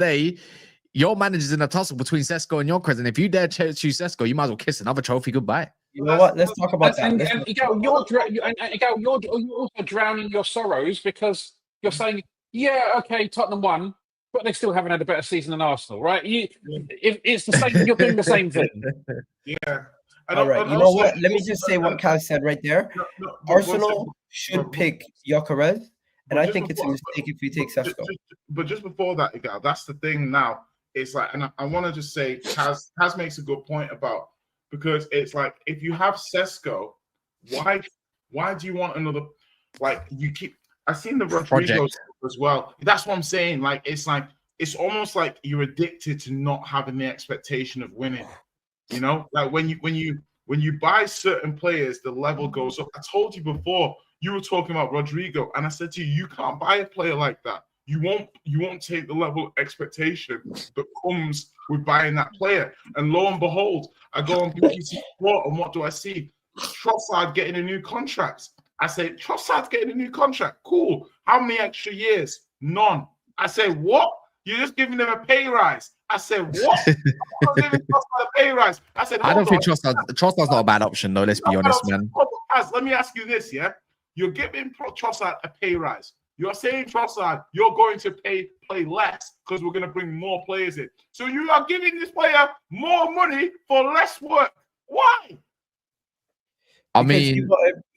day, your manager's in a tussle between Sesko and Gyökeres, and if you dare choose Sesko, you might as well kiss another trophy goodbye. You know what? Let's talk about that. And Egal, you're also drowning your sorrows because you're saying, yeah, okay, Tottenham won, but they still haven't had a better season than Arsenal, right? It's the same. You're doing the same thing. Yeah. All right. You know what? Let me just say what Kaz said right there. Arsenal should pick Gyökeres, and I think it's a mistake if we take Sesko. But just before that, Egal, that's the thing now. It's like, and I want to just say, Kaz makes a good point about, because it's like, if you have Sesko, why do you want another? Like, you keep. I've seen the Rodrigo as well. That's what I'm saying. Like, it's almost like you're addicted to not having the expectation of winning. You know, like when you buy certain players, the level goes up. I told you before, you were talking about Rodrigo, and I said to you, you can't buy a player like that. You won't take the level of expectation that comes with buying that player. And lo and behold, I go on BBC Sport, and what do I see? Trossard getting a new contract. I say, Trossard's getting a new contract. Cool. How many extra years? None. I say, what? You're just giving them a pay rise. I said, what? I'm not giving Trossard a pay rise. I said, I don't think Trossard's not a bad option, though. Let's be honest, man. Let me ask you this, yeah? You're giving Trossard a pay rise. You're saying, Trossard, you're going to play less because we're going to bring more players in. So you are giving this player more money for less work. Why? I mean,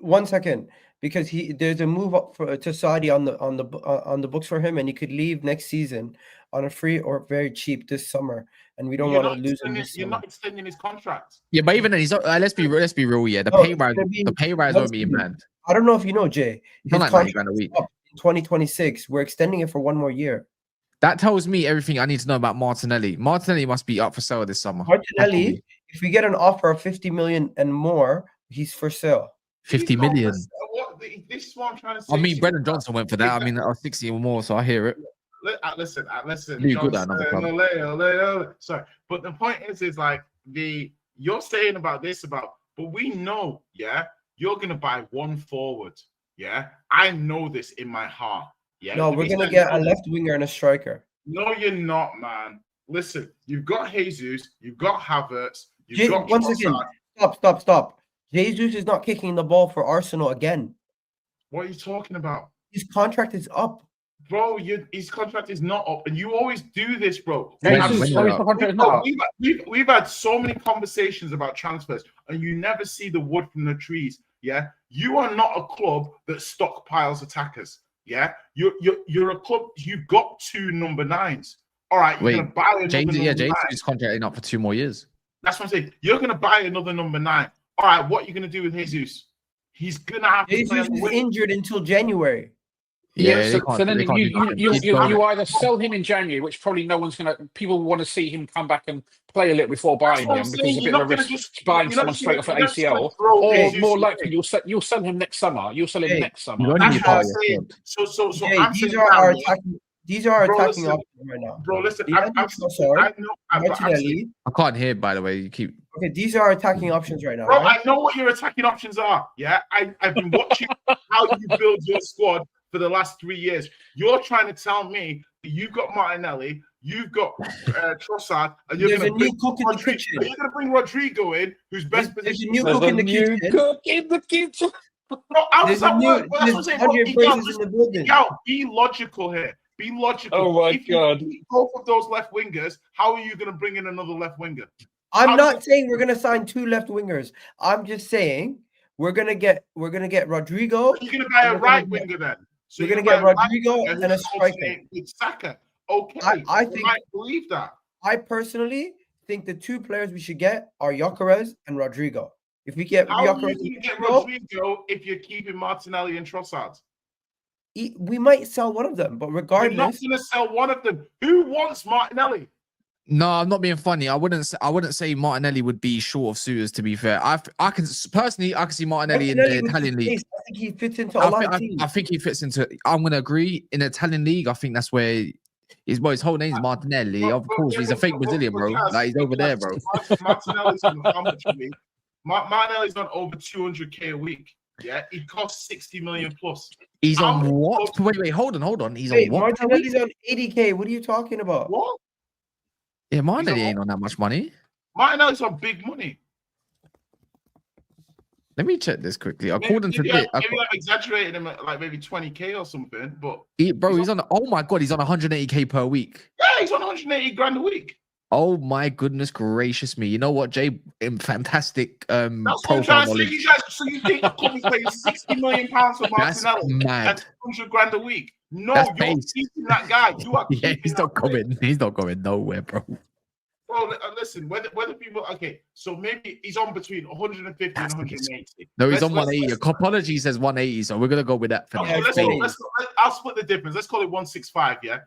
one second, because there's a move up to Saudi on the books for him, and he could leave next season on a free or very cheap this summer, and we don't want to lose him. You're not extending his contract. Yeah, but even then, he's not. Let's be real. Yeah, the pay rise won't be in man. I don't know if you know, Jay. His contract a week. Up in 2026. We're extending it for one more year. That tells me everything I need to know about Martinelli. Martinelli must be up for sale this summer. Martinelli, if we get an offer of 50 million and more, he's for sale. 50 million. This is what I'm trying to say. I mean, Brendan Johnson went for that. I mean, 60 or more, so I hear it. Listen. Sorry, but the point is like you're saying about this but we know, yeah, you're gonna buy one forward, yeah. I know this in my heart, yeah. No, we're gonna get a left winger and a striker. No, you're not, man. Listen, you've got Jesus, you've got Havertz, got once again. Stop. Jesus is not kicking the ball for Arsenal again. What are you talking about? His contract is up. Bro, his contract is not up, and you always do this, bro. We've had so many conversations about transfers, and you never see the wood from the trees. Yeah, you are not a club that stockpiles attackers. Yeah, you're a club. You've got 2 number 9s. All right, you're gonna buy another number 9. His contract ain't up for 2 more years. That's what I'm saying. You're gonna buy another number 9. All right, what are you gonna do with Jesus? He's gonna have to play. Jesus is injured until January. Yeah, so then you either sell him in January, which probably no one's gonna. People want to see him come back and play a little before buying him because it's a bit of a risk buying someone straight off at ACL. Or more likely, you'll sell him next summer. You'll sell him next summer. These are our attacking options right now. Bro, listen, Martinelli. I can't hear, by the way. You keep. Okay, these are our attacking options right now. Bro, right? I know what your attacking options are. Yeah, I've been watching how you build your squad for the last 3 years. You're trying to tell me that you've got Martinelli, you've got Trossard, and you're going to bring Rodrigo. You're going to bring Rodrigo in, who's best position. There's a new cook in the kitchen. No, there's a new be logical here. Be logical. Oh my God! Both of those left wingers. How are you going to bring in another left winger? I'm not saying we're going to sign 2 left wingers. I'm just saying we're going to get Rodrigo. You're going to buy a right winger then. So we're going to get Rodrigo and a striker. With Saka. Okay, I think I believe that. I personally think the 2 players we should get are Gyökeres and Rodrigo. If we get Gyökeres, Rodrigo, if you're keeping Martinelli and Trossard. We might sell one of them, but regardless, you're not going to sell one of them. Who wants Martinelli? No, I'm not being funny. I wouldn't say Martinelli would be short of suitors. To be fair, I can see Martinelli in the Italian league. I think he fits into a lot of teams. I think he fits into. I'm going to agree in the Italian league. I think that's where his whole name is Martinelli. Of course, he's a fake Brazilian, bro. Like he's over there, bro. Martinelli's on how much a week? Martinelli's on over 200k a week. Yeah, he costs 60 million plus. He's How on many what? clubs- Wait, hold on. He's Wait, on what? Martinelli's on 80K. What are you talking about? What? Yeah, Martinelli on ain't on that much money. Martinelli's on big money. Let me check this quickly. According to Maybe this, I'm exaggerating him at like maybe 20K or something, but he's on. Oh my god, he's on 180K per week. yeah, he's on 180 grand a week. Oh my goodness gracious me! You know what, Jay? Fantastic That's what I'm profile trying to say. knowledge. You guys, so you think the club is paying 60 million pounds for That's Martinelli mad. and 100 grand a week? No, That's you're base. keeping that guy. You are Yeah, keeping he's not that player. coming. He's not going nowhere, bro. Bro, listen, whether people so maybe he's on between 150 and 180. No, he's Let's- on 180. Apology says 180, so we're gonna go with that for Okay, now. I'll split the difference. Let's call it 165. Yeah.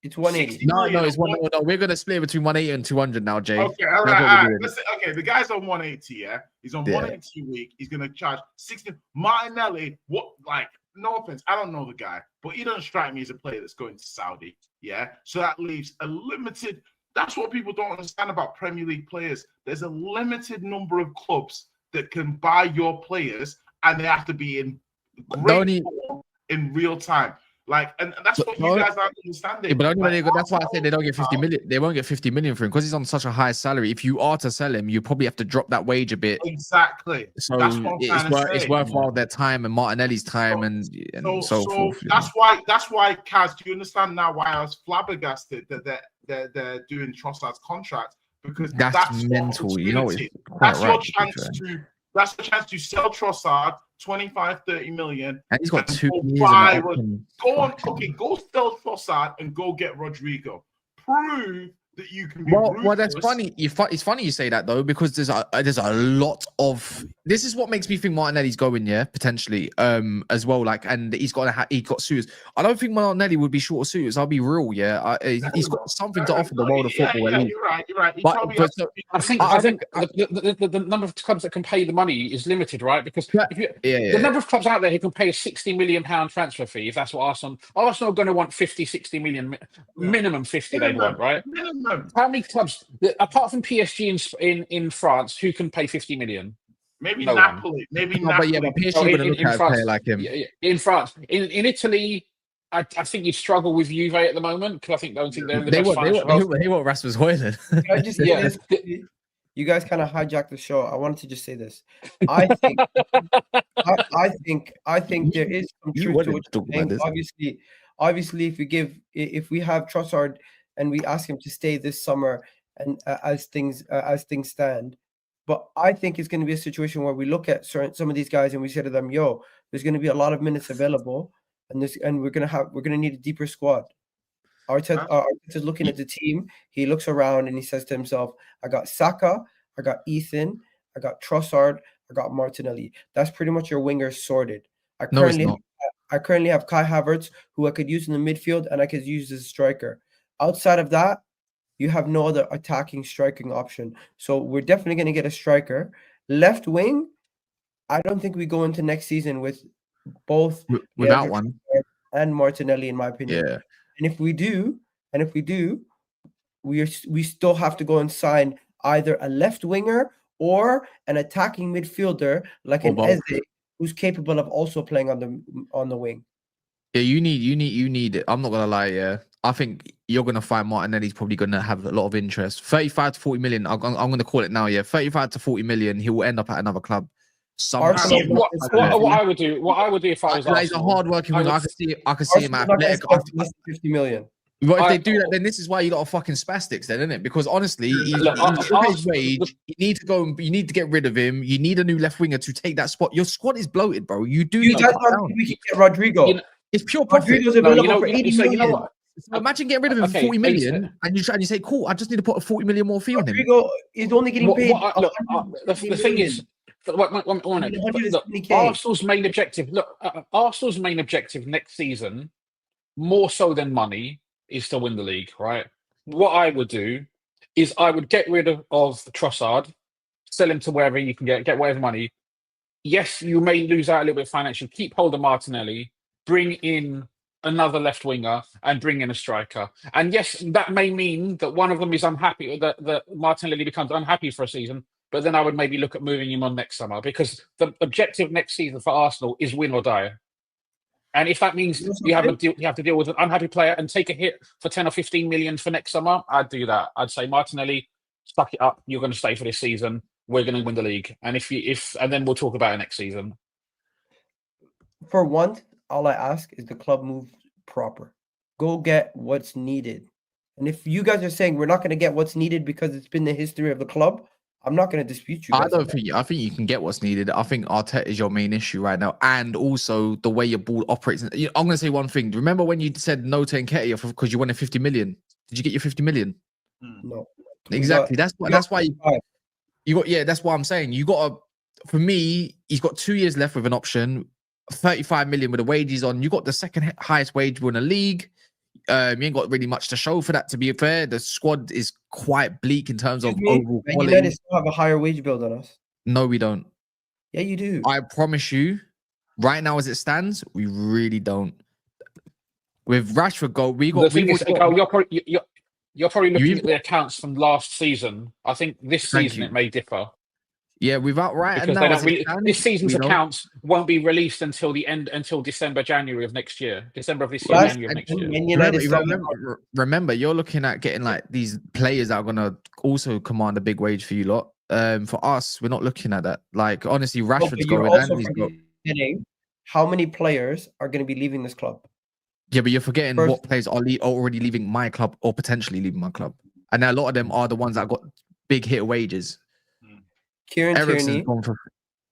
It's 180. No, it's one. No, we're gonna split between 180 and 200 now, Jay. Okay, all That's what we're right. doing. Listen, okay, the guy's on 180. Yeah, he's on Yeah. 180 a week. He's gonna charge 60. Martinelli, what? Like, no offense, I don't know the guy, but he doesn't strike me as a player that's going to Saudi. Yeah, so that leaves a limited. That's what people don't understand about Premier League players. There's a limited number of clubs that can buy your players, and they have to be in great form in real time. Like, and that's what you guys aren't understanding. Yeah, but only when Like, that's why I said they don't get 50 million. They won't get 50 million for him because he's on such a high salary. If you are to sell him, you probably have to drop that wage a bit. Exactly. So that's what I'm trying to it's say. worthwhile their time and Martinelli's time and so forth. That's why, Kaz, do you understand now why I was flabbergasted that they're doing Trossard's contract? Because that's mental. You know, it's that's right, your chance that's the chance to sell Trossard 25, 30 million. And he's got 2 years. Go sell Trossard and go get Rodrigo. Prove that you can be well, that's funny. It's funny you say that though, because there's a lot of. This is what makes me think Martinelli's going, yeah, potentially, as well. Like, and he's got suitors. I don't think Martinelli would be short of suitors. I'll be real, yeah. He's got something to offer the world of football. Yeah, you're right. I think the number of clubs that can pay the money is limited, right? Because the number of clubs out there who can pay a £60 million transfer fee, if that's what Arsenal are going to want 50, 60 million, minimum 50 they want, right? How many clubs, apart from PSG in France, who can pay 50 million? Maybe No Napoli. Maybe Napoli. But PSG wouldn't look at a player like him. In France. In Italy, I think you'd struggle with Juve at the moment because I don't think they're in the best financial health. They want Rasmus Højlund. I just say this. You guys kind of hijacked the show. I wanted to just say this. I think there is some truth to what you're saying. Obviously, if we have Trossard and we ask him to stay this summer and as things stand. But I think it's going to be a situation where we look at some of these guys and we say to them, "Yo, there's going to be a lot of minutes available, and we're going to need a deeper squad." Arteta's looking at the team. He looks around and he says to himself, "I got Saka, I got Ethan, I got Trossard, I got Martinelli. That's pretty much your wingers sorted." I currently have Kai Havertz, who I could use in the midfield and I could use as a striker. Outside of that, you have no other attacking striking option. So we're definitely going to get a striker. Left wing, I don't think we go into next season with both without one and Martinelli, in my opinion. Yeah. And if we do, we still have to go and sign either a left winger or an attacking midfielder like an Eze, who's capable of also playing on the wing. Yeah, you need it. I'm not gonna lie. Yeah, I think you're gonna find Martinelli's probably gonna have a lot of interest. 35 to 40 million. I'm gonna call it now. Yeah, 35 to 40 million. He will end up at another club. What I would do if I was Arsenal, he's a hard-working winger. I can see him at Athletic. 50 million. But if they do that, then this is why you got a fucking spastics, then, isn't it? Because honestly, he's his wage. You need to go. You need to get rid of him. You need a new left winger to take that spot. Your squad is bloated, bro. You do. You guys we can get Rodrigo. It's pure profit. Rodrigo's available for 80 million. You know what? So imagine getting rid of him for 40 million, and you say, "Cool, I just need to put a 40 million more fee on him." Rodrigo is only getting paid. The thing is, Arsenal's main objective. Arsenal's main objective next season, more so than money, is to win the league. Right? What I would do is I would get rid of Trossard, sell him to wherever you can get whatever money. Yes, you may lose out a little bit financially. Keep hold of Martinelli. Bring in another left winger and bring in a striker. And yes, that may mean that one of them is unhappy, that Martinelli becomes unhappy for a season. but then I would maybe look at moving him on next summer, because the objective next season for Arsenal is win or die. And if that means you have to deal with an unhappy player and take a hit for 10 or 15 million for next summer, I'd do that. I'd say, Martinelli, suck it up. You're going to stay for this season. We're going to win the league, and and then we'll talk about it next season. For once, all I ask is the club move proper. Go get what's needed. And if you guys are saying we're not going to get what's needed because it's been the history of the club, I'm not going to dispute you guys. I think you can get what's needed. I think Arteta is your main issue right now, and also the way your ball operates. I'm going to say one thing. Remember when you said no to Nketiah because you wanted 50 million? Did you get your 50 million? No. Exactly. That's why you got. Yeah, that's what I'm saying. You got for me, he's got 2 years left with an option, 35 million with the wages on. You got the second highest wage in the league. You ain't got really much to show for that, to be fair. The squad is quite bleak in terms of overall quality. United still have a higher wage bill than us. No, we don't. Yeah, you do. I promise you, right now as it stands, we really don't. With Rashford goal, you're probably looking at the accounts from last season. I think this season it may differ. Yeah, without right because this season's accounts won't be released until December, January of next year. December of this year, January of next year. Remember, you're looking at getting like these players that are gonna also command a big wage for you lot. For us, we're not looking at that. Like honestly, Rashford's going and he's forgetting how many players are going to be leaving this club. Yeah, but you're forgetting what players are already leaving my club or potentially leaving my club, and a lot of them are the ones that got big hit wages. Kieran Tierney.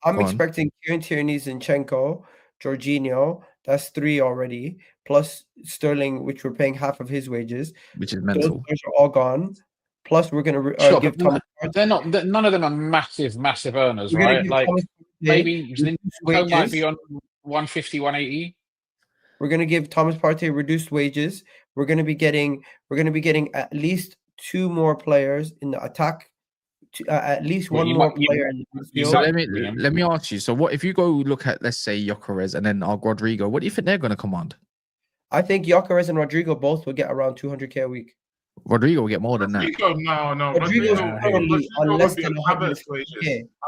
I'm expecting Kieran Tierney, Zinchenko, Jorginho. That's 3 already. Plus Sterling, which we're paying half of his wages. Which is mental. Those are all gone. Plus, we're going to give Thomas. None of them are massive earners, right? Like maybe Zinchenko might be on 150, 180. We're going to give Thomas Partey reduced wages. We're going to be getting at least 2 more players in the attack. At least one more player in the field. So let me ask you. So what if you go look at, let's say, Gyökeres and then Rodrigo? What do you think they're going to command? I think Gyökeres and Rodrigo both will get around 200k a week. Rodrigo will get more than that. No. Rodrigo's probably on less than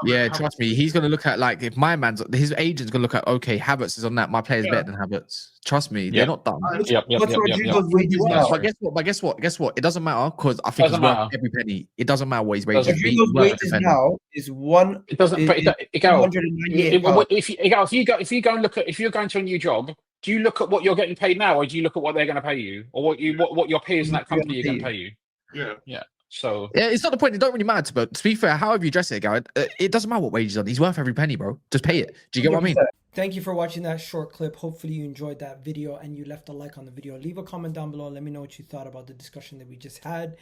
Yeah, trust me. He's going to look at, like, if my man's, his agent's going to look at, okay, Havertz is on that. My player's better than Havertz. Trust me, they're not dumb. What's Rodrigo's wages now? But guess what? It doesn't matter because I think he's worth every penny. It doesn't matter what his wages are. Rodrigo's wages now is one. It doesn't. If you go and look at, if you're going to a new job, do you look at what you're getting paid now, or do you look at what they're going to pay you, or what your peers in that company are going to pay you? Yeah. So it's not the point. It don't really matter. But to be fair, however you dress it, Egal, it doesn't matter what wages on. He's worth every penny, bro. Just pay it. Do you get what I mean? Thank you for watching that short clip. Hopefully you enjoyed that video and you left a like on the video. Leave a comment down below. Let me know what you thought about the discussion that we just had.